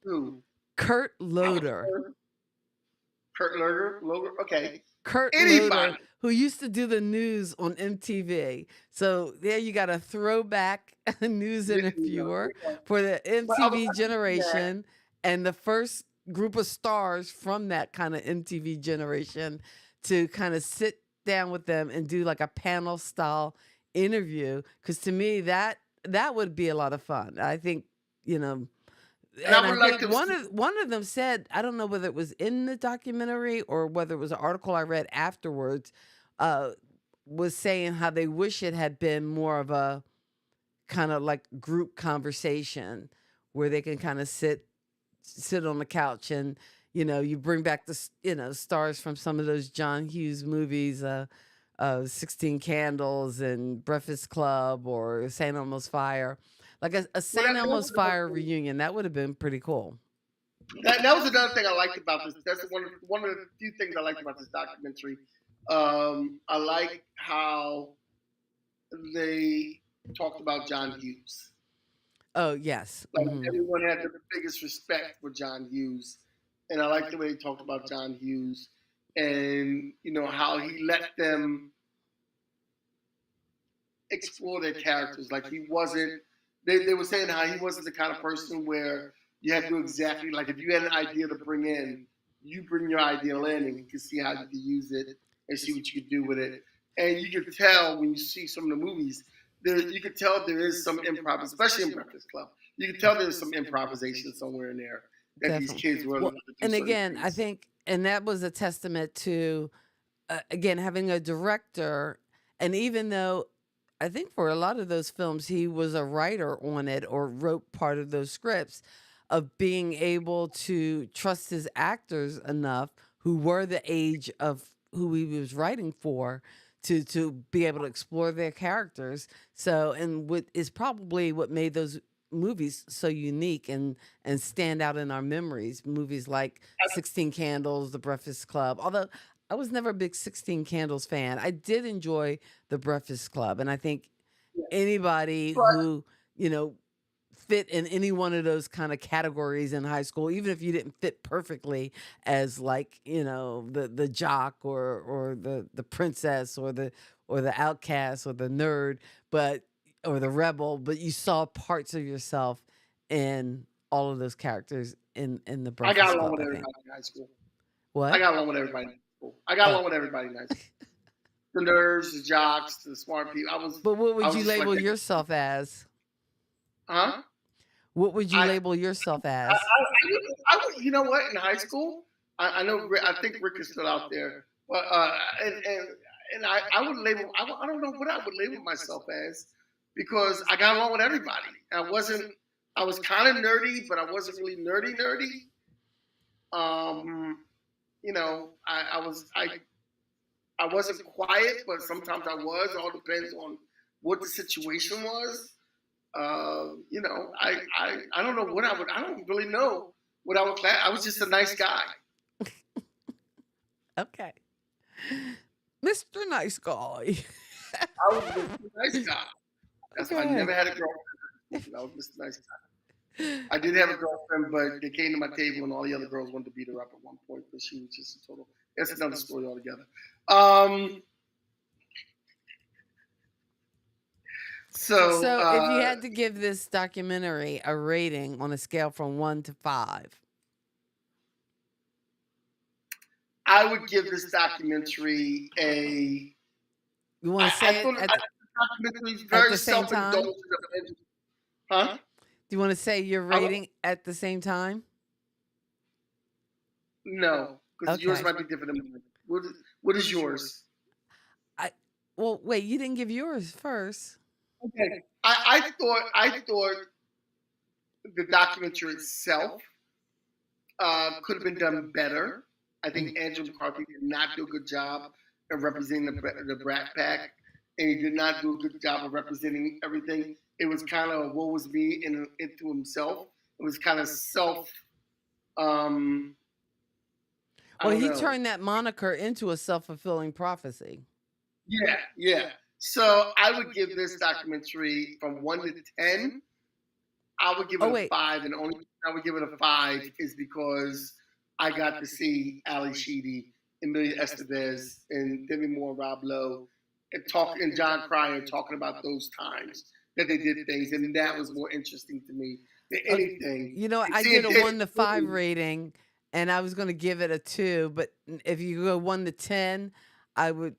Who? Kurt Loder. Kurt Loder. Okay. Kurt Anybody. Loder, who used to do the news on MTV. So there you got a throwback news interviewer for the But I would MTV like to see that. generation and the first group of stars from that kind of MTV generation to kind of sit down with them and do like a panel style interview. Because to me, that would be a lot of fun. I think, And I I would like think to one of them said, I don't know whether it was in the documentary or whether it was an article I read afterwards, was saying how they wish it had been more of a kind of like group conversation where they can kind of sit on the couch and you bring back the stars from some of those John Hughes movies, 16 Candles and Breakfast Club or St. Elmo's Fire. Like a Well, St. that was Elmo's another Fire thing. reunion. That would have been pretty cool. That was another thing I liked about this. That's one of the few things I liked about this documentary. I like how they talked about John Hughes. Oh, yes. Like everyone had the biggest respect for John Hughes, and I like the way they talked about John Hughes, and how he let them explore their characters. Like he wasn't. They were saying how he wasn't the kind of person where you had to do exactly like if you had an idea to bring in, you bring your idea in and you can see how you can use it and see what you can do with it. And you can tell when you see some of the movies, you can tell there is some improv, especially in Breakfast Club. You can tell there's some improvisation somewhere in there that these Definitely. kids were Well, able to do and certain again, I things. think, and that was a testament to, again, having a director. And even though I think for a lot of those films, he was a writer on it or wrote part of those scripts, of being able to trust his actors enough who were the age of who he was writing for to be able to explore their characters. So, and what is probably what made those movies so unique and stand out in our memories. Movies like 16 Candles, The Breakfast Club. Although I was never a big 16 Candles fan, I did enjoy The Breakfast Club, and I think anybody But who you know fit in any one of those kind of categories in high school, even if you didn't fit perfectly as like the jock or the princess or the outcast or the nerd, but or the rebel, but you saw parts of yourself in all of those characters in the I got Breakfast along Club. with I think. everybody in high school. I What? got along with everybody in high school. I got Oh, along with everybody in high school. The nerds, the jocks, the smart people. but what I would was you just like label that. yourself as? Huh? What would you I, label yourself I, as? I would, you know what? In high school, I know, I think Rick is still out there, but and I would label. I don't know what I would label myself as because I got along with everybody. I wasn't. I was kind of nerdy, but I wasn't really nerdy. Um, I wasn't quiet, but sometimes I was. It all depends on what the situation was. I don't know what I would. I don't really know what I would class. I was just a nice guy. Okay. Mr. Nice Guy. I was just a nice guy. That's why I Okay. never had a girlfriend. I was just a nice guy. I did have a girlfriend, but they came to my table and all the other girls wanted to beat her up at one point because she was just a total. That's another story altogether. So So, if you had to give this documentary a rating on a scale from 1 to 5, I would give this documentary a. you want to I say it thought the documentary is at very the same time? self-indulgent. Huh? Do you want to say your rating at the same time? No, because yours Okay. might be different than mine. What is yours? Well, wait, you didn't give yours first. Okay. I thought the documentary itself could have been done better. I think Andrew McCarthy did not do a good job of representing the Brat Pack, and he did not do a good job of representing everything. It was kind of woe was me into himself. It was kind of self. Um, I Well, don't he know. turned that moniker into a self-fulfilling prophecy. Yeah. So I would give this documentary from 1 to 10. I would give Oh, it a wait. 5, and the only reason I would give it a 5 is because I got to see Ali Sheedy, Emilia Estevez, and Demi Moore, and Rob Lowe, and John Cryer talking about those times that they did things, and that was more interesting to me than anything. You know, And I seeing did a Ted 1 to 5 Cruz- rating, and I was going to give it a 2. But if you go 1 to 10, I would,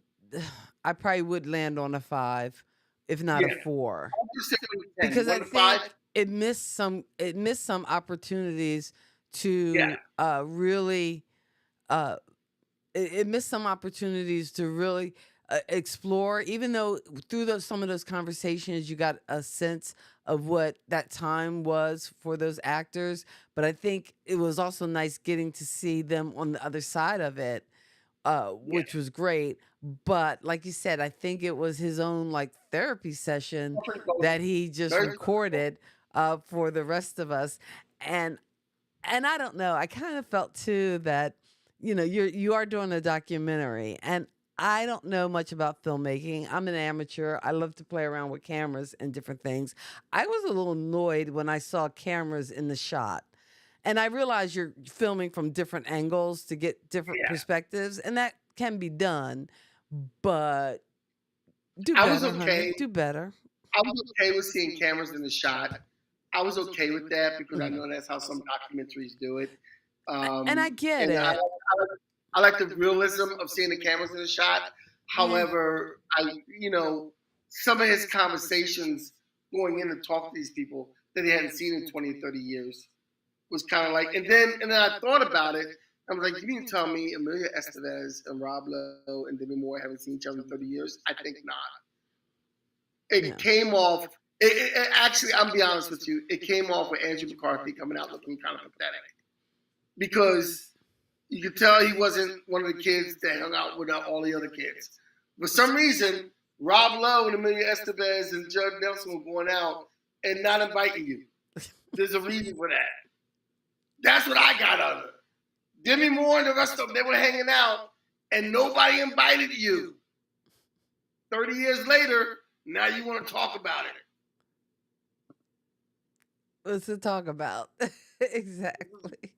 I probably would land on a 5, if not a Yeah, 4, I'll just say 10. because 1 I to think 5. it missed some opportunities Yeah, to really it missed some opportunities to really explore, even though through some of those conversations you got a sense of what that time was for those actors. But I think it was also nice getting to see them on the other side of it, Yeah. which was great. But like you said, I think it was his own like therapy session that he just Very recorded for the rest of us. And I don't know. I kind of felt too that, you are doing a documentary, and I don't know much about filmmaking. I'm an amateur. I love to play around with cameras and different things. I was a little annoyed when I saw cameras in the shot. And I realize you're filming from different angles to get different yeah. perspectives, and that can be done, but do I was better, honey. okay. Do better. I was okay with seeing cameras in the shot. I was okay with that because I Mhm. know that's how some documentaries do it. And I get And it. I like the realism of seeing the cameras in the shot. Yeah. However, some of his conversations going in to talk to these people that he hadn't seen in 20, 30 years was kind of like, and then I thought about it. I was like, you mean to tell me Amelia Estevez and Rob Lowe and Demi Moore haven't seen each other in 30 years? I think not. It No. came off. Actually, I'm be honest with you. It came off with Andrew McCarthy coming out looking kind of pathetic because you could tell he wasn't one of the kids that hung out with all the other kids. For some reason, Rob Lowe and Amelia Estevez and Judd Nelson were going out and not inviting you. There's a reason for that. That's what I got out of it. Demi Moore and the rest of them, they were hanging out, and nobody invited you. 30 years later, now you want to talk about it. What's to talk about? Exactly.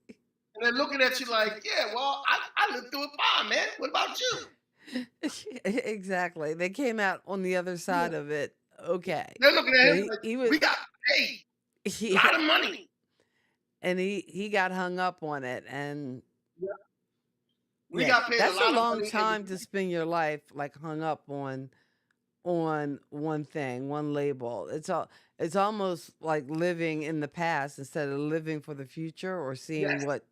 And they're looking at you like, yeah, well, I lived through it fine, man. What about you? Exactly. They came out on the other side of it. Okay. They're looking at So him like, he was we got paid a he, lot of money. and he got hung up on it, and We yeah, got paid a that's lot a of long money. time to spend your life like hung up on one thing, one label. It's almost like living in the past instead of living for the future or seeing Yes, what,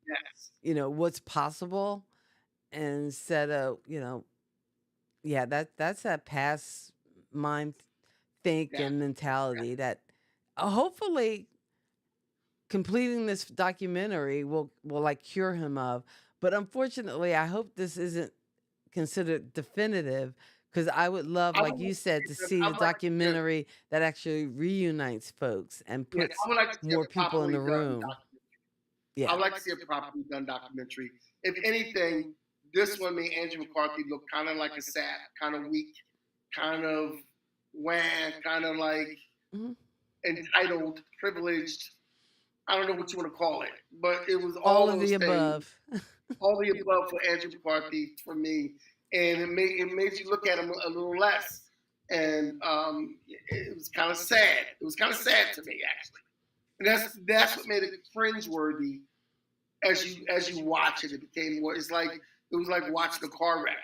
yes. what's possible instead of, yeah, that's that past mind Yeah. thinking mentality that hopefully completing this documentary will like cure him of. But unfortunately, I hope this isn't considered definitive because I would love, I like would, you said, to see I the would like to see a, documentary that actually reunites folks and yeah, puts I would like to see more a people in properly the done room. documentary. I Yeah. would like to see a properly done documentary. If anything, this one made Andrew McCarthy look kind of like a sap, kind of weak, kind of wham, kind of like Mhm. entitled, privileged. I don't know what you want to call it, but it was All all of the those things, above. all the above for Andrew McCarthy for me, and it made you look at him a little less, and it was kind of sad. It was kind of sad to me actually, and that's what made it cringeworthy as you watch it. It became more. It was like watching a car wreck.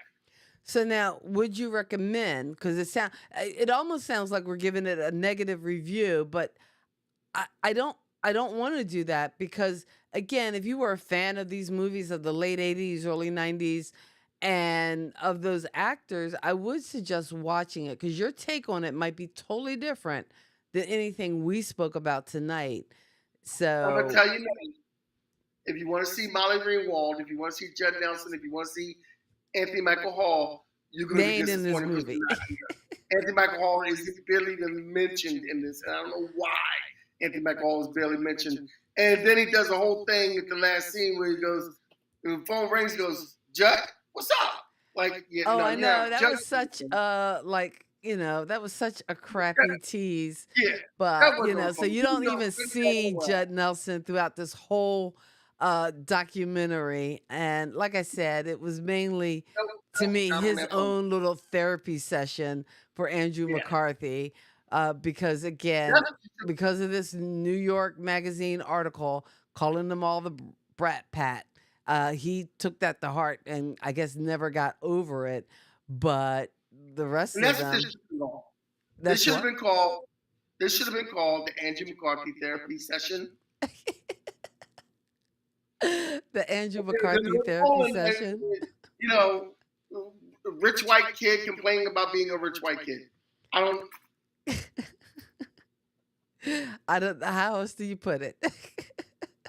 So now, would you recommend? Because it almost sounds like we're giving it a negative review, but I don't want to do that because again, if you were a fan of these movies of the late '80s, early '90s, and of those actors, I would suggest watching it because your take on it might be totally different than anything we spoke about tonight. I'm gonna So tell you now, if you want to see Molly Ringwald, if you want to see Judd Nelson, if you want to see Anthony Michael Hall, you're going to they be ain't in this disappointed because movie. you're not here. Anthony Michael Hall is barely even mentioned in this, and I don't know why Anthony Michael Hall is barely mentioned. And then he does a whole thing at the last scene where he goes, the phone rings, he goes, Judd, what's up? Like, yeah, Oh, no, I yeah, know. That Judd, was such that was such a crappy tease. yeah, that But, wasn't on so phone. you You don't know, even see Judd Nelson throughout this whole documentary. And like I said, it was mainly to me I'm on his that phone. own little therapy session for Andrew Yeah, McCarthy. Because again, that's, because of this New York Magazine article calling them all the Brat Pack, he took that to heart and I guess never got over it. But the rest and of that's what this them, should have been called. This that's should have what been called. This should have been called the Andrew McCarthy therapy session. the Andrew The McCarthy North therapy Pole, session. you know, a rich white kid complaining about being a rich white kid. I don't. I don't know how else do you put it.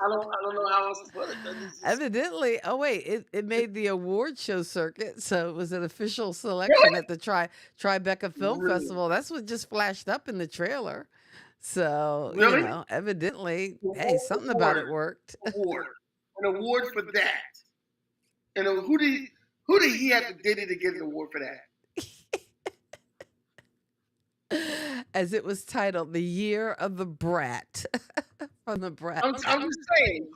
I don't know how else to put it. It's just, Evidently, oh wait, it made the award show circuit, so it was an official selection really? at the Tribeca Film Really? Festival. That's what just flashed up in the trailer. So, Really? evidently, hey, Award, something about it worked. award, an award for that. And who did he have to Diddy to get an award for that? As it was titled, The Year of the Brat from the Brat I'm Pack. just saying,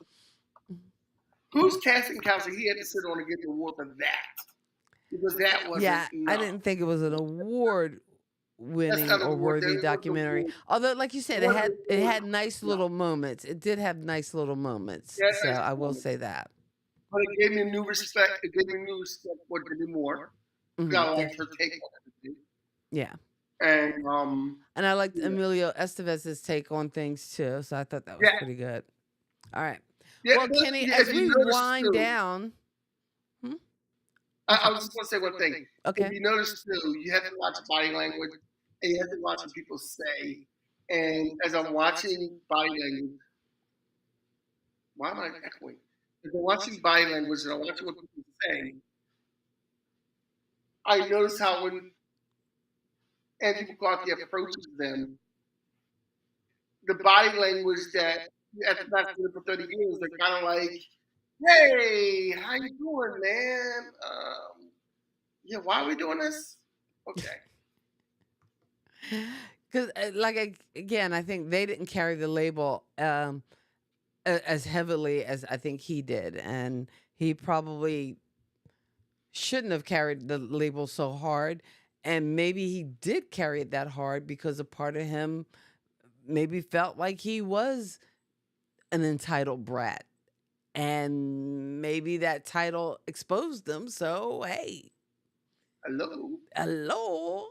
whose casting council he had to sit on to get the award for that? Because that wasn't Yeah, I no. didn't think it was an award That's winning not an or award. worthy That was the documentary. award. Although, like you said, It wasn't it an award. had nice No. little moments. It did have nice little moments. Yeah, So nice I will moment. say that. But it gave me new respect. It gave me new respect for Demi Moore. Mhm, I liked yeah, her take on everything. yeah. And And I liked yeah, Emilio Estevez's take on things too. So I thought that was yeah, pretty good. All right. yeah. Well, But Kenny, yeah, as if you we notice wind too, down, hmm? I Okay. was just going to say one thing. If Okay. you notice too, you have to watch body language, and you have to watch what people say. And as I'm watching body language, why am I echoing? As I'm watching body language and I'm watching what people say, I notice how when Andrew McCarthy approaches them, the body language that after not seeing it for 30 years, they're kind of like, "Hey, how you doing, man? Yeah, why are we doing this? Okay, Because, again, I think they didn't carry the label as heavily as I think he did. And he probably shouldn't have carried the label so hard. And maybe he did carry it that hard because a part of him maybe felt like he was an entitled brat. And maybe that title exposed them. So, hey, hello." hello.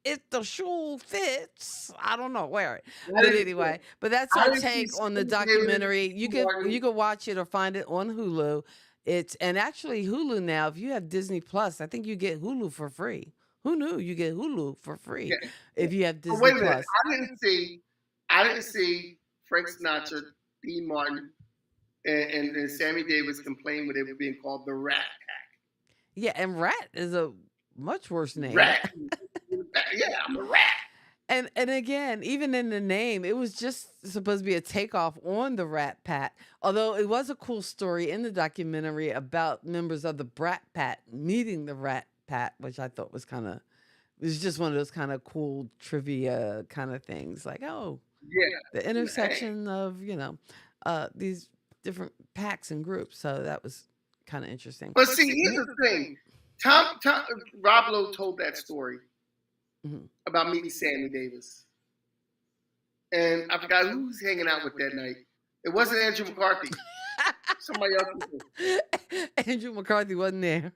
If the shoe fits, I don't know, wear it. I But didn't, anyway, but that's I our didn't see take on the Sammy Davis documentary. Martin. You could watch it or find it on Hulu. And actually Hulu now, if you have Disney Plus, I think you get Hulu for free. Who knew you get Hulu for free Yeah. if you have But Disney wait a minute, Plus? I didn't see Frank Sinatra, Dean Martin, and Sammy Davis complain when they were being called the Rat Yeah, and Rat is a much worse name. Rat. Yeah, I'm a rat. And again, even in the name, it was just supposed to be a takeoff on the Rat Pack. Although it was a cool story in the documentary about members of the Brat Pack meeting the Rat Pack, which I thought was kind of, it was just one of those kind of cool trivia kind of things. Like, oh, Yeah. the Hey. intersection of, these different packs and groups. So that was kind of interesting. But see, here's the thing. Rob Lowe told that story Mhm. about meeting Sammy Davis. And I forgot who was hanging out with that night. It wasn't Andrew McCarthy. Somebody else was there. Andrew McCarthy wasn't there.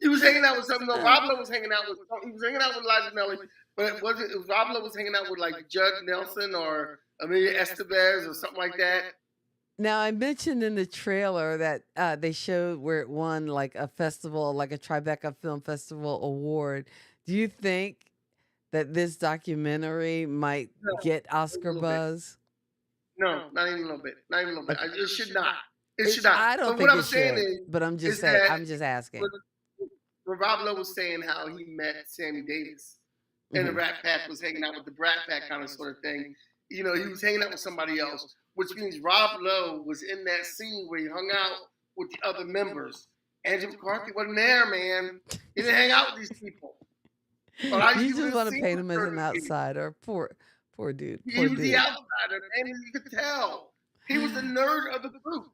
He was hanging out with something. No, Rob Lowe was hanging out with. He was hanging out with Liza Minnelli, but it wasn't. It was Rob Lowe was hanging out with like Judge Nelson or Amelia Estevez or something like that. Now, I mentioned in the trailer that they showed where it won like a festival, like a Tribeca Film Festival award. Do you think that this documentary might No, get a Oscar little bit. buzz? No, not even a little bit. Not even a little bit. Okay. It should not. It should not. I don't But think what it I'm saying should, but I'm is just saying, that I'm just asking. when Rob Lowe was saying how he met Sammy Davis and the Mhm. Rat Pack was hanging out with the Brat Pack kind of sort of thing, he was hanging out with somebody else, which means Rob Lowe was in that scene where he hung out with the other members. Andrew McCarthy wasn't there, man. He didn't hang out with these people. But I You used just to want to see paint him as an him. outsider. Poor dude. He Poor was the dude. outsider, man. You could tell. He was the nerd of the group.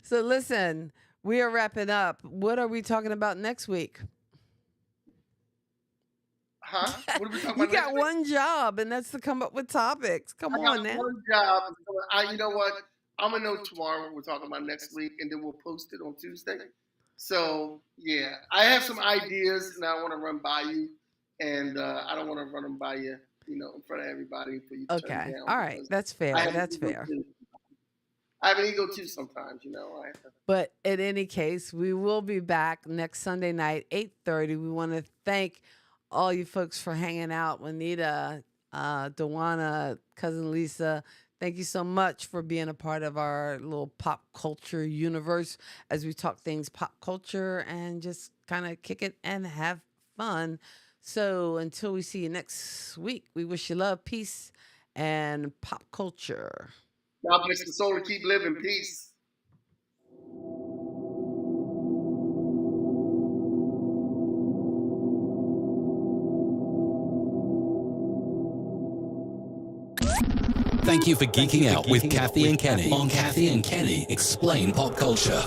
So listen, we are wrapping up. What are we talking about next week? Huh? What are we talking You about next got week? one job, and that's to come up with topics. Come I got on now. one job. You know what? I'm gonna know tomorrow what we're talking about next week, and then we'll post it on Tuesday. So yeah, I have some ideas, and I want to run by you, and I don't want to run them by you, in front of everybody for you to turn Okay. down. All right. because That's I fair. have an That's ego fair. too. I have an ego too sometimes, I have to. But in any case, we will be back next Sunday night, 8:30. We want to thank all you folks for hanging out. Juanita, Dewana, cousin Lisa, thank you so much for being a part of our little pop culture universe as we talk things pop culture and just kind of kick it and have fun. So until we see you next week, we wish you love, peace, and pop culture. God bless the soul and keep living. Peace. Thank you for geeking out with Kathy and Kenny on Kathy and Kenny Explain Pop Culture.